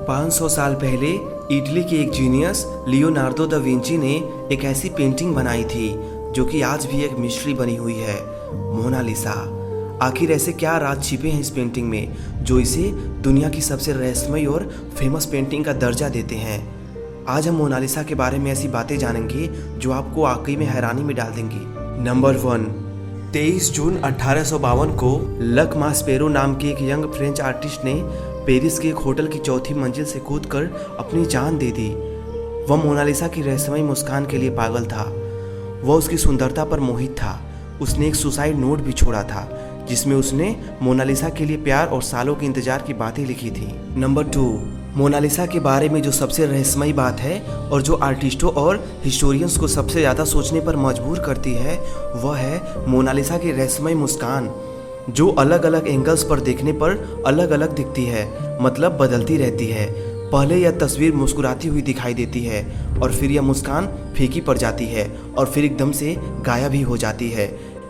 500 साल पहले इटली के एक जीनियस लियोनार्डो दा विंची ने एक ऐसी पेंटिंग बनाई थी जो कि आज भी एक मिस्ट्री बनी हुई है, मोनालिसा। आखिर ऐसे क्या राज छिपे हैं इस पेंटिंग में जो इसे दुनिया की सबसे रहस्यमयी और फेमस पेंटिंग का दर्जा देते हैं। आज हम मोनालिसा के बारे में ऐसी बातें जानेंगे जो आपको वाकई में हैरानी में डाल देंगी। नंबर 1, 23 जून 1852 को लक मास्पेरो नाम के एक यंग फ्रेंच आर्टिस्ट ने पेरिस के एक होटल की चौथी मंजिल से कूदकर अपनी जान दे दी। वह मोनालिसा की रहस्यमयी मुस्कान के लिए पागल था। वह उसकी सुंदरता पर मोहित था। उसने एक सुसाइड नोट भी छोड़ा था जिसमें उसने मोनालिसा के लिए प्यार और सालों के इंतजार की बातें लिखी थी। नंबर 2, मोनालिसा के बारे में जो सबसे रहस्यमयी बात है और जो आर्टिस्टों और हिस्टोरियंस को सबसे ज़्यादा सोचने पर मजबूर करती है वह है मोनालिसा की रहस्यमयी मुस्कान, जो अलग अलग एंगल्स पर देखने पर अलग अलग दिखती है, मतलब बदलती रहती है। पहले यह तस्वीर मुस्कुराती हुई दिखाई देती है और फिर यह मुस्कान फीकी पड़ जाती है और फिर एकदम से गायब ही हो जाती है।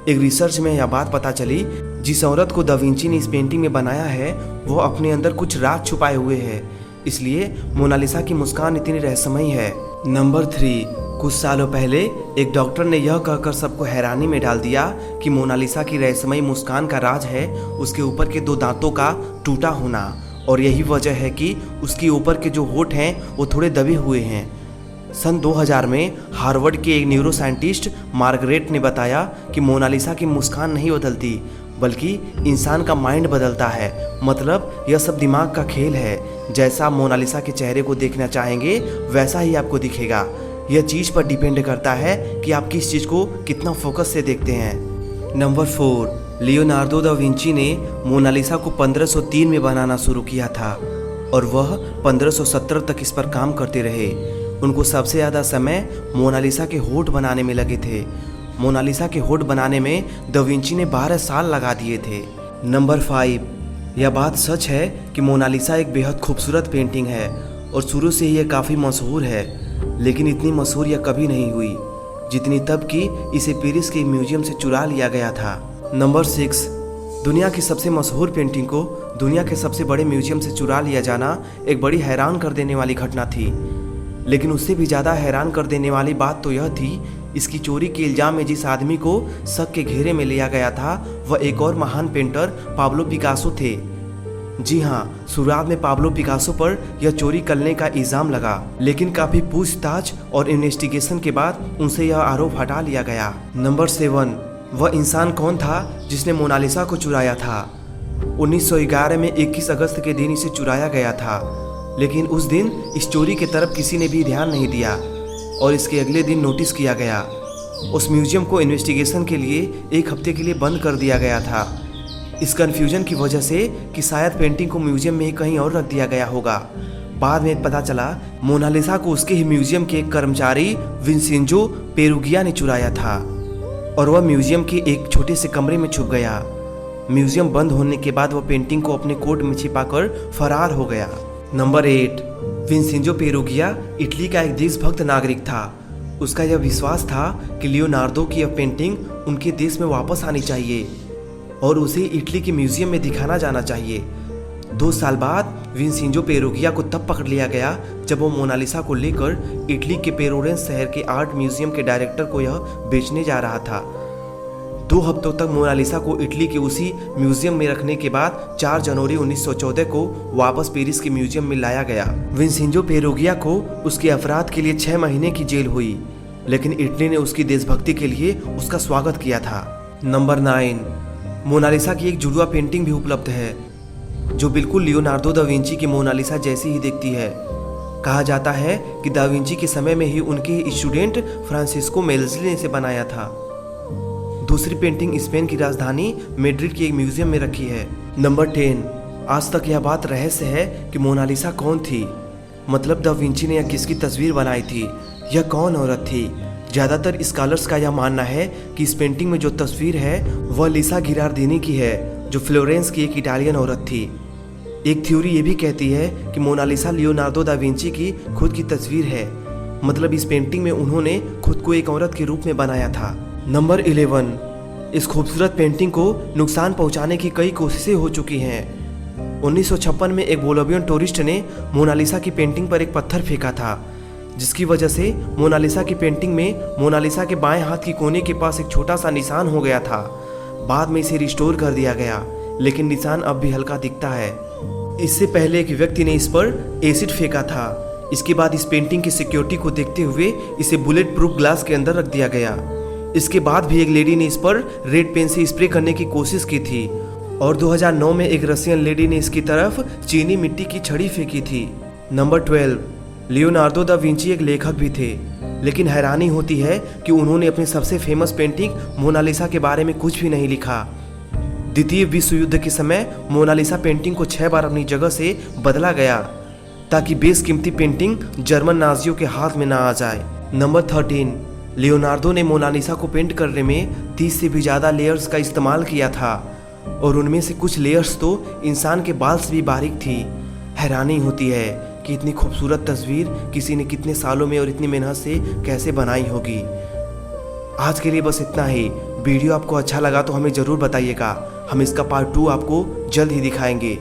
एक रिसर्च में यह बात पता चली, जिस औरत को दा विंची ने इस पेंटिंग में बनाया है वो अपने अंदर कुछ राज छुपाए हुए है, इसलिए मोनालिसा की मुस्कान इतनी रहस्यमयी है। नंबर 3, कुछ सालों पहले एक डॉक्टर ने यह कहकर सबको हैरानी में डाल दिया कि मोनालिसा की रहस्यमयी मुस्कान का राज है उसके ऊपर के 2 दांतों का टूटा होना, और यही वजह है कि उसके ऊपर के जो होंठ हैं वो थोड़े दबे हुए हैं। सन 2000 में हार्वर्ड के एक न्यूरो साइंटिस्ट मार्गरेट ने बताया कि मोनालिसा की मुस्कान नहीं बदलती बल्कि इंसान का माइंड बदलता है। मतलब यह सब दिमाग का खेल है। जैसा आप मोनालिसा के चेहरे को देखना चाहेंगे वैसा ही आपको दिखेगा। यह चीज़ पर डिपेंड करता है कि आप किस चीज़ को कितना फोकस से देखते हैं। नंबर 4, लियोनार्डो दा विंची ने मोनालिसा को 1503 में बनाना शुरू किया था और वह 1570 तक इस पर काम करते रहे। उनको सबसे ज़्यादा समय मोनालिसा के होंठ बनाने में लगे थे। मोनालिसा के होंठ बनाने में दा विंची ने 12 साल लगा दिए थे। नंबर 5, यह बात सच है कि मोनालिसा एक बेहद खूबसूरत पेंटिंग है और शुरू से ही यह काफ़ी मशहूर है, लेकिन इतनी मशहूर यह कभी नहीं हुई जितनी तब कि इसे पेरिस के म्यूजियम से चुरा लिया गया था। नंबर 6, दुनिया की सबसे मशहूर पेंटिंग को दुनिया के सबसे बड़े म्यूजियम से चुरा लिया जाना एक बड़ी हैरान कर देने वाली घटना थी, लेकिन उससे भी ज़्यादा हैरान कर देने वाली बात तो यह थी, इसकी चोरी के इल्ज़ाम में जिस आदमी को शक के घेरे में लिया गया था वह एक और महान पेंटर पाब्लो पिकासो थे। जी हाँ, शुरुआत में पाब्लो पिकासो पर यह चोरी करने का इल्ज़ाम लगा, लेकिन काफ़ी पूछताछ और इन्वेस्टिगेशन के बाद उनसे यह आरोप हटा लिया गया। नंबर 7, वह इंसान कौन था जिसने मोनालिसा को चुराया था? 1911 में 21 अगस्त के दिन इसे चुराया गया था, लेकिन उस दिन इस चोरी की तरफ किसी ने भी ध्यान नहीं दिया और इसके अगले दिन नोटिस किया गया। उस म्यूजियम को इन्वेस्टिगेशन के लिए 1 हफ्ते के लिए बंद कर दिया गया था, इस कन्फ्यूजन की वजह से कि शायद पेंटिंग को म्यूजियम में ही कहीं और रख दिया गया होगा। बाद में पता चला मोनालिसा को उसके ही म्यूजियम के एक कर्मचारी विंसेंजो पेरुगिया ने चुराया था और वह म्यूजियम के एक छोटे से कमरे में छुप गया। म्यूजियम बंद होने के बाद वह पेंटिंग को अपने कोट में छिपाकर फरार हो गया। नंबर 8, विंसेंजो पेरुगिया इटली का एक देशभक्त नागरिक था। उसका यह विश्वास था कि लियोनार्डो की यह पेंटिंग उनके देश में वापस आनी चाहिए और उसे इटली के म्यूजियम में दिखाना जाना चाहिए। 2 साल बाद विंसेंजो पेरुगिया को तब पकड़ लिया गया जब वो मोनालिसा को लेकर इटली के पेरोरेंस शहर के आर्ट म्यूजियम के डायरेक्टर को यह बेचने जा रहा था। 2 हफ्तों तक मोनालिसा को इटली के उसी म्यूजियम में रखने के बाद 4 जनवरी 1914 को वापस पेरिस के म्यूजियम में लाया गया। विंसेंजो पेरुगिया को उसके अपराध के लिए 6 महीने की जेल हुई, लेकिन इटली ने उसकी देशभक्ति के लिए उसका स्वागत किया था। नंबर 9, मोनालिसा की एक जुड़वा पेंटिंग भी उपलब्ध है जो बिल्कुल लियोनार्डो दा विंची की मोनालिसा जैसी ही दिखती है। कहा जाता है कि दा विंची के समय में ही उनके स्टूडेंट फ्रांसिस्को मेल्ज़ी ने इसे बनाया था। दूसरी पेंटिंग स्पेन की राजधानी मैड्रिड के एक म्यूजियम में रखी है। नंबर 10, आज तक यह बात रहस्य है कि मोनालिसा कौन थी, मतलब दा विंची ने यह किसकी तस्वीर बनाई थी, यह कौन औरत थी। ज़्यादातर स्कॉलर्स का यह मानना है कि इस पेंटिंग में जो तस्वीर है वह लिसा गिरार्डिनी की है, जो फ्लोरेंस की एक इटालियन औरत थी। एक थ्योरी ये भी कहती है कि मोनालिसा लियोनार्डो दा विंची की खुद की तस्वीर है, मतलब इस पेंटिंग में उन्होंने खुद को एक औरत के रूप में बनाया था। नंबर 11, इस खूबसूरत पेंटिंग को नुकसान पहुंचाने की कई कोशिशें हो चुकी हैं। 1956 में एक बोलोवियन टूरिस्ट ने मोनालिसा की पेंटिंग पर एक पत्थर फेंका था, जिसकी वजह से मोनालिसा की पेंटिंग में मोनालिसा के बाएं हाथ की कोने के पास एक छोटा सा निशान हो गया था। बाद में इसे रिस्टोर कर दिया गया, लेकिन निशान अब भी हल्का दिखता है। इससे पहले एक व्यक्ति ने इस पर एसिड फेंका था। इसके बाद इस पेंटिंग की सिक्योरिटी को देखते हुए इसे बुलेट प्रूफ ग्लास के अंदर रख दिया गया। इसके बाद भी एक लेडी ने इस पर रेड पेन से स्प्रे करने की कोशिश की थी और 2009 में एक रशियन लेडी ने इसकी तरफ चीनी मिट्टी की छड़ी फेंकी थी। नंबर 12, लियोनार्दो दा विंची एक लेखक भी थे, लेकिन हैरानी होती है कि उन्होंने अपनी सबसे फेमस पेंटिंग मोनालिसा के बारे में कुछ भी नहीं लिखा। द्वितीय विश्व युद्ध के समय मोनालिसा पेंटिंग को 6 बार अपनी जगह से बदला गया ताकि बेशकीमती पेंटिंग जर्मन नाजियों के हाथ में ना आ जाए। नंबर 13, लियोनार्दो ने मोनालिसा को पेंट करने में 30 से भी ज़्यादा लेयर्स का इस्तेमाल किया था और उनमें से कुछ लेयर्स तो इंसान के बाल से भी बारीक थी। हैरानी होती है कि इतनी खूबसूरत तस्वीर किसी ने कितने सालों में और इतनी मेहनत से कैसे बनाई होगी। आज के लिए बस इतना ही। वीडियो आपको अच्छा लगा तो हमें ज़रूर बताइएगा। हम इसका पार्ट 2 आपको जल्द ही दिखाएंगे।